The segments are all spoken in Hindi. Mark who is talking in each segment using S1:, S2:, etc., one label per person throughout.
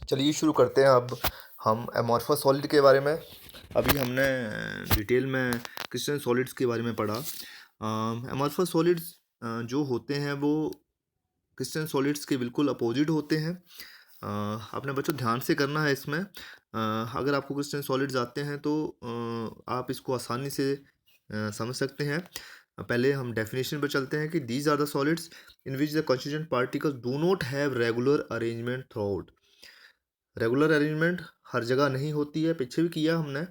S1: चलिए शुरू करते हैं अब हम एमॉर्फस सॉलिड के बारे में। अभी हमने डिटेल में क्रिस्टल सॉलिड्स के बारे में पढ़ा। एमॉर्फस सॉलिड्स जो होते हैं वो क्रिस्टल सॉलिड्स के बिल्कुल अपोजिट होते हैं। आपने बच्चों ध्यान से करना है इसमें। अगर आपको क्रिस्टल सॉलिड्स आते हैं तो आप इसको आसानी से समझ सकते हैं। पहले हम डेफिनेशन पर चलते हैं कि these are the solids in which the constituent particles do not have regular arrangement throughout. Regular arrangement हर जगह नहीं होती है, पीछे भी किया हमने।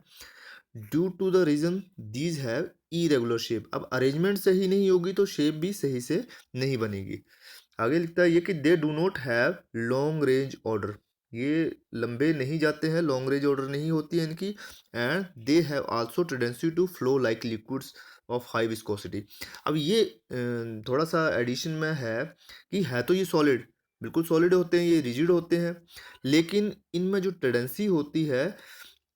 S1: Due to the reason these have irregular shape. अब अरेंजमेंट सही नहीं होगी तो शेप भी सही से नहीं बनेगी। आगे लिखता है ये कि they do not have long range order. ये लंबे नहीं जाते हैं, लॉन्ग रेंज ऑर्डर नहीं होती है इनकी। And they have also tendency to flow like liquids of high viscosity. अब ये थोड़ा सा एडिशन में है कि है तो ये सॉलिड, बिल्कुल सॉलिड होते हैं, ये रिजिड होते हैं, लेकिन इनमें जो टेंडेंसी होती है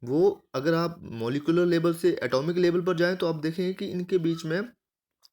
S1: वो अगर आप मॉलिक्यूलर लेवल से एटॉमिक लेवल पर जाएं तो आप देखेंगे कि इनके बीच में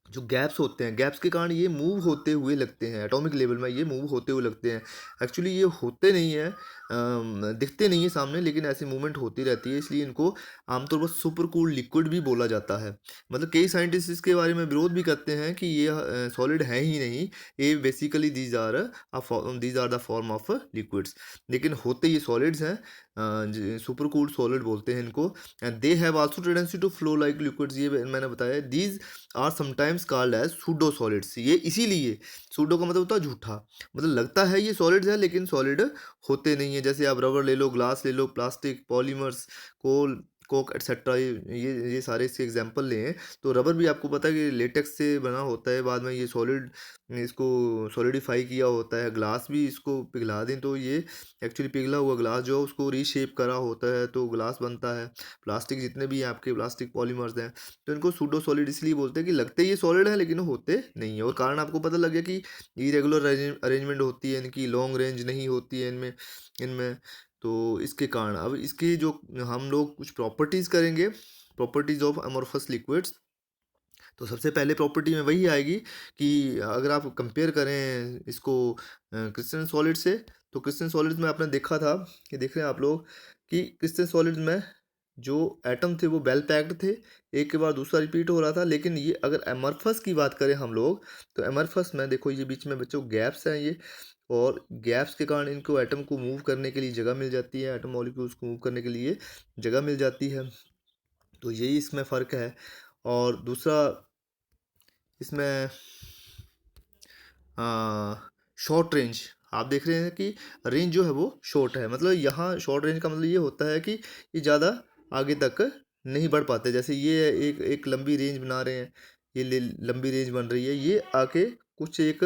S1: जो गैप्स होते हैं, गैप्स के कारण ये मूव होते हुए लगते हैं। एटॉमिक लेवल में ये मूव होते हुए लगते हैं। एक्चुअली ये होते नहीं हैं, दिखते नहीं है सामने, लेकिन ऐसी मूवमेंट होती रहती है, इसलिए इनको आमतौर पर सुपर कूल्ड लिक्विड भी बोला जाता है। मतलब कई साइंटिस्ट इसके बारे में विरोध भी करते हैं कि ये सॉलिड है ही नहीं, ये basically these are the form of liquids, लेकिन होते ये सॉलिड्स हैं। सुपर कूल्ड सॉलिड बोलते हैं इनको। And they have also tendency to flow like liquids, ये मैंने बताया। These are sometimes called as pseudo solids. ये इसीलिए, सूडो का मतलब होता है झूठा, मतलब लगता है ये सॉलिड्स है लेकिन सॉलिड होते नहीं है। जैसे आप रबर ले लो, ग्लास ले लो, प्लास्टिक, पॉलीमर्स, कोल, कोक एटसेट्रा, ये सारे इसके एग्जांपल लें तो रबर भी आपको पता है कि लेटेक्स से बना होता है, बाद में ये सॉलिड, इसको सॉलिडिफाई किया होता है। ग्लास भी इसको पिघला दें तो ये एक्चुअली पिघला हुआ ग्लास जो है उसको रीशेप करा होता है तो ग्लास बनता है। प्लास्टिक जितने भी आपके प्लास्टिक पॉलीमर्स हैं तो इनको सूडो सॉलिड इसलिए बोलते हैं कि लगते ये सॉलिड है लेकिन होते नहीं है। और कारण आपको पता लग गया कि इरेगुलर अरेंजमेंट होती है इनकी, लॉन्ग रेंज नहीं होती है इनमें इनमें तो इसके कारण अब इसकी जो हम लोग कुछ प्रॉपर्टीज़ करेंगे, प्रॉपर्टीज़ ऑफ अमोर्फस लिक्विड्स। तो सबसे पहले प्रॉपर्टी में वही आएगी कि अगर आप कंपेयर करें इसको क्रिस्टल सॉलिड से, तो क्रिस्टल सॉलिड्स में आपने देखा था कि देख रहे हैं आप लोग कि क्रिस्टल सॉलिड्स में जो एटम थे वो वेल पैक्ड थे, एक के बाद दूसरा रिपीट हो रहा था। लेकिन ये अगर एमरफस की बात करें हम लोग तो एमरफस में देखो ये बीच में बच्चों गैप्स हैं ये, और गैप्स के कारण इनको एटम को मूव करने के लिए जगह मिल जाती है, एटम मॉलिक्यूल्स को मूव करने के लिए जगह मिल जाती है। तो यही इसमें फ़र्क है। और दूसरा इसमें शॉर्ट रेंज, आप देख रहे हैं कि रेंज जो है वो शॉर्ट है। मतलब यहाँ शॉर्ट रेंज का मतलब ये होता है कि ये ज़्यादा आगे तक नहीं बढ़ पाते। जैसे ये एक एक लंबी रेंज बना रहे हैं, ये लंबी रेंज बन रही है, ये आके कुछ एक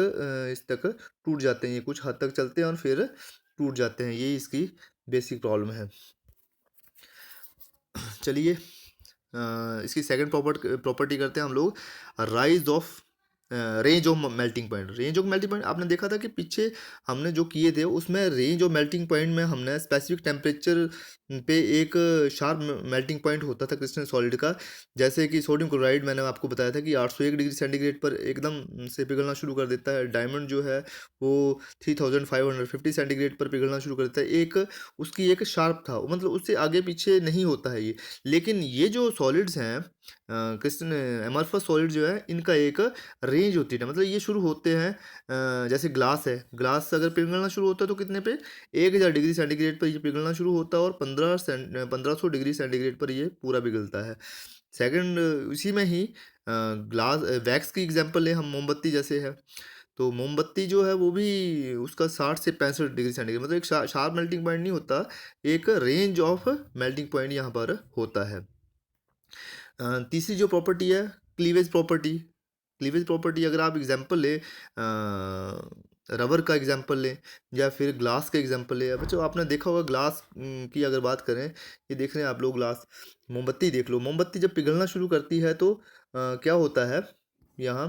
S1: इस तक टूट जाते हैं, ये कुछ हद तक चलते हैं और फिर टूट जाते हैं। यही इसकी बेसिक प्रॉब्लम है। चलिए इसकी सेकंड प्रॉपर्टी करते हैं हम लोग, rise of range of melting point. Range of melting point आपने देखा था कि पीछे हमने जो किए थे उसमें रेंज ऑफ मेल्टिंग पॉइंट में हमने स्पेसिफिक टेम्परेचर पे एक शार्प मेल्टिंग पॉइंट होता था क्रिस्टल सॉलिड का। जैसे कि सोडियम क्लोराइड मैंने आपको बताया था कि 801 डिग्री सेंटीग्रेड पर एकदम से पिघलना शुरू कर देता है। डायमंड जो है वो 3550 सेंटीग्रेड पर पिघलना शुरू कर देता है। एक उसकी एक शार्प था, मतलब उससे आगे पीछे नहीं होता है ये। लेकिन ये जो सॉलिड्स हैं क्रिस्टल एमरफस सॉलिड जो है इनका एक रेंज होती है। मतलब ये शुरू होते हैं जैसे ग्लास है, ग्लास अगर पिघलना शुरू होता है तो कितने पे, 1000 डिग्री सेंटीग्रेड पर ये पिघलना शुरू होता है और 1500 डिग्री सेंटीग्रेड पर ये पूरा पिघलता है। सेकंड इसी में ही ग्लास वैक्स की एग्जांपल ले हम, मोमबत्ती जैसे है, तो मोमबत्ती जो है वो भी उसका 60 से 65 डिग्री सेंटीग्रेड, मतलब एक शार्प मेल्टिंग पॉइंट नहीं होता, एक रेंज ऑफ मेल्टिंग पॉइंट यहाँ पर होता है। तीसरी जो प्रॉपर्टी है क्लीवेज प्रॉपर्टी। क्लीवेज प्रॉपर्टी अगर आप एग्जांपल ले रबर का एग्जांपल लें या फिर ग्लास का एग्जांपल लें। बच्चों आपने देखा होगा ग्लास की अगर बात करें, ये देख रहे हैं आप लोग ग्लास, मोमबत्ती देख लो, मोमबत्ती जब पिघलना शुरू करती है तो क्या होता है, यहाँ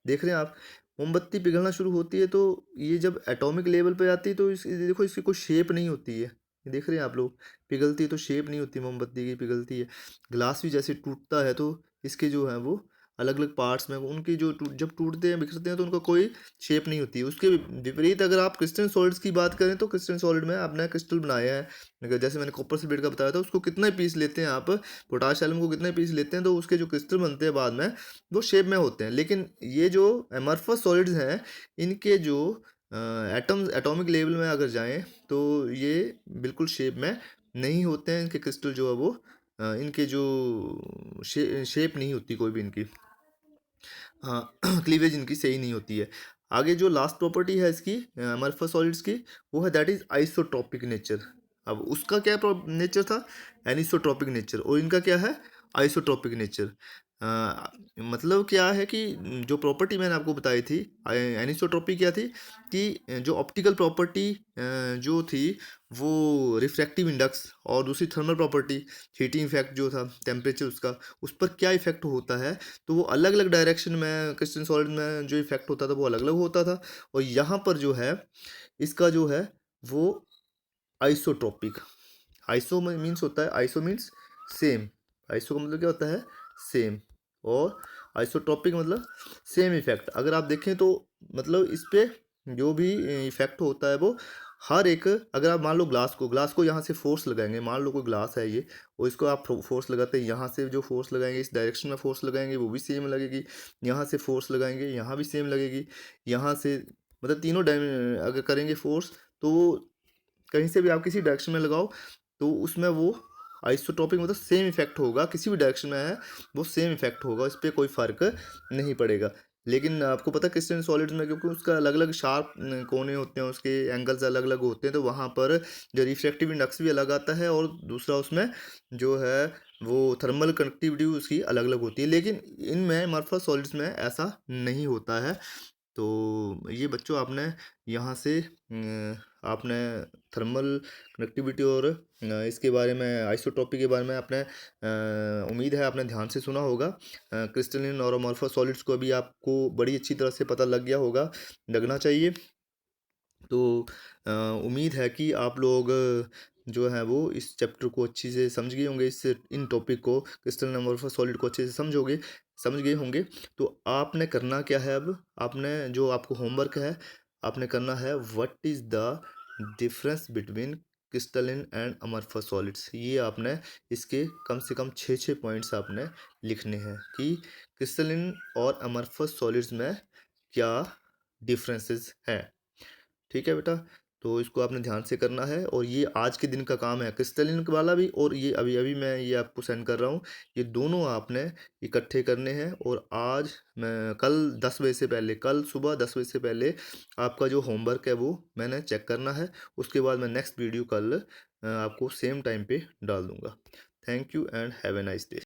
S1: देख रहे हैं आप, मोमबत्ती पिघलना शुरू होती है तो ये जब एटॉमिक लेवल पे आती है तो देखो इसकी कोई शेप नहीं होती है। ये देख रहे हैं आप लोग, पिघलती है तो शेप नहीं होती मोमबत्ती की, पिघलती है। ग्लास भी जैसे टूटता है तो इसके जो है वो अलग अलग पार्ट्स में, उनकी जो जब टूटते हैं बिखरते हैं तो उनका कोई शेप नहीं होती है। उसके विपरीत अगर आप क्रिस्टल सॉलिड्स की बात करें तो क्रिस्टल सॉलिड में आपने क्रिस्टल बनाया है, जैसे मैंने कॉपर सल्फेट का बताया था, उसको कितना पीस लेते हैं आप, पोटाश एल्यूम को कितने पीस लेते हैं, तो उसके जो क्रिस्टल बनते हैं बाद में वो शेप में होते हैं। लेकिन ये जो एमरफस सॉलिड्स हैं, इनके जो एटॉमिक लेवल में अगर जाएं तो ये बिल्कुल शेप में नहीं होते हैं। इनके क्रिस्टल जो है वो इनके जो शेप नहीं होती कोई भी इनकी, क्लीवेज इनकी सही नहीं होती है। आगे जो लास्ट प्रॉपर्टी है इसकी अमरफस सॉलिड्स की, वो है दैट इज आइसोट्रॉपिक नेचर। अब उसका क्या नेचर था, एनिसोट्रॉपिक नेचर, और इनका क्या है, आइसोट्रॉपिक नेचर। मतलब क्या है कि जो प्रॉपर्टी मैंने आपको बताई थी एनिसोट्रॉपी क्या थी, कि जो ऑप्टिकल प्रॉपर्टी जो थी वो रिफ्रैक्टिव इंडेक्स, और दूसरी थर्मल प्रॉपर्टी हीटिंग इफेक्ट जो था टेम्परेचर उसका, उस पर क्या इफेक्ट होता है, तो वो अलग अलग डायरेक्शन में क्रिस्टल सॉलिड में जो इफेक्ट होता था वो अलग अलग होता था। और यहाँ पर जो है इसका जो है वो आइसोट्रोपिक, आइसो मीन्स होता है, आइसो मीन्स सेम, आइसो का मतलब क्या होता है, सेम, और आइसोट्रोपिक मतलब सेम इफेक्ट। अगर आप देखें तो मतलब इस पे जो भी इफेक्ट होता है वो हर एक, अगर आप मान लो ग्लास को यहाँ से फोर्स लगाएंगे, मान लो कोई ग्लास है ये, और इसको आप फोर्स लगाते हैं, यहाँ से जो फोर्स लगाएंगे इस डायरेक्शन में फोर्स लगाएंगे वो भी सेम लगेगी, यहाँ से फोर्स लगाएंगे यहाँ भी सेम लगेगी, यहाँ से मतलब तीनों अगर करेंगे फोर्स, तो कहीं से भी आप किसी डायरेक्शन में लगाओ तो उसमें वो आइसोट्रोपिक मतलब सेम इफेक्ट होगा, किसी भी डायरेक्शन में है वो सेम इफेक्ट होगा, इस पर कोई फ़र्क नहीं पड़ेगा। लेकिन आपको पता है क्रिस्टल सॉलिड्स में क्योंकि उसका अलग अलग शार्प कोने होते हैं, उसके एंगल्स अलग अलग होते हैं, तो वहाँ पर जो रिफ्रैक्टिव इंडेक्स भी अलग आता है, और दूसरा उसमें जो है वो थर्मल कंडक्टिविटी उसकी अलग अलग होती है। लेकिन इनमें अमorphous सॉलिड्स में ऐसा नहीं होता है। तो ये बच्चों आपने यहाँ से आपने थर्मल कनेक्टिविटी और इसके बारे में आइसोट्रॉपी के बारे में आपने उम्मीद है आपने ध्यान से सुना होगा। क्रिस्टलिन और अमorphous सॉलिड्स को भी आपको बड़ी अच्छी तरह से पता लग गया होगा, लगना चाहिए। तो उम्मीद है कि आप लोग जो है वो इस चैप्टर को अच्छी से समझ गए होंगे, इस इन टॉपिक को क्रिस्टल अमorphous सॉलिड को अच्छे से समझ गए होंगे। तो आपने करना क्या है, अब आपने जो आपको होमवर्क है आपने करना है, what is the difference between crystalline and amorphous solids. ये आपने इसके कम से कम 6 पॉइंट्स आपने लिखने हैं कि क्रिस्टलिन और अमorphous सॉलिड्स में क्या डिफरेंसेस हैं। ठीक है बेटा, तो इसको आपने ध्यान से करना है, और ये आज के दिन का काम है क्रिस्टलिन वाला भी, और ये अभी अभी मैं ये आपको सेंड कर रहा हूँ, ये दोनों आपने इकट्ठे करने हैं। और आज मैं कल 10 बजे से पहले, कल सुबह 10 बजे से पहले आपका जो होमवर्क है वो मैंने चेक करना है। उसके बाद मैं नेक्स्ट वीडियो कल आपको सेम टाइम पे डाल दूँगा। Thank you and have a nice day.